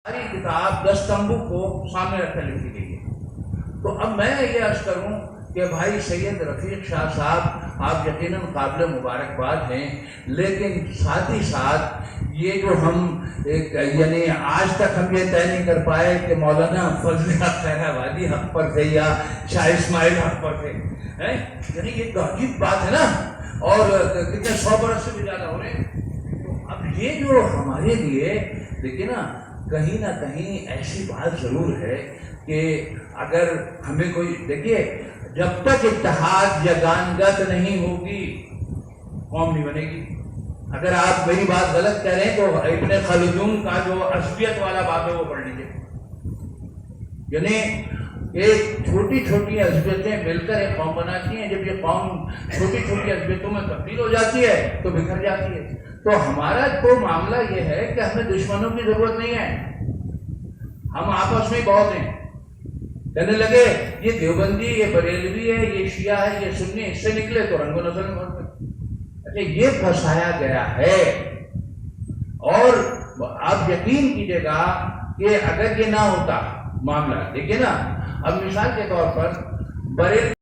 ساری کتاب 10 تمبو کو سامنے رکھ کر لکھی گئی ہے۔ تو اب میں یہ عرض کروں کہ بھائی سید رفیق شاہ صاحب آپ یقیناً قابل مبارکباد ہیں، لیکن ساتھ ہی ساتھ یہ جو ہم یعنی آج تک ہم یہ طے نہیں کر پائے کہ مولانا فضل حق خیر آبادی حق پر تھے یا شاہ اسماعیل حق پر تھے، یعنی یہ تو عجیب بات ہے نا، اور کتنے 100 برس سے بھی زیادہ ہو رہے ہیں۔ تو اب یہ جو ہمارے لیے دیکھیے نا، کہیں نہ کہیں ایسی بات ضرور ہے کہ اگر ہمیں کوئی دیکھیے، جب تک اتحاد یگانگت نہیں ہوگی قوم نہیں بنے گی۔ اگر آپ میری بات غلط کہہ رہے ہیں تو ابن خلدون کا جو عصبیت والا بات ہے وہ پڑھ لیجیے، یعنی ایک چھوٹی چھوٹی عصبیتیں مل کر ایک قوم بناتی ہیں، جب یہ قوم چھوٹی چھوٹی عصبیتوں میں تبدیل ہو جاتی ہے تو بکھر جاتی ہے۔ تو ہمارا تو معاملہ یہ ہے کہ ہمیں دشمنوں کی ضرورت نہیں ہے، ہم آپس میں بہت ہیں۔ کہنے لگے یہ دیوبندی، یہ بریلوی ہے، یہ شیعہ ہے، یہ سنی، اس سے نکلے تو رنگ و نسل میں فرق ہے۔ اچھا، یہ پھنسایا گیا ہے، اور آپ یقین کیجیے گا کہ اگر یہ نہ ہوتا معاملہ، دیکھیے نا، اب مثال کے طور پر بریلوی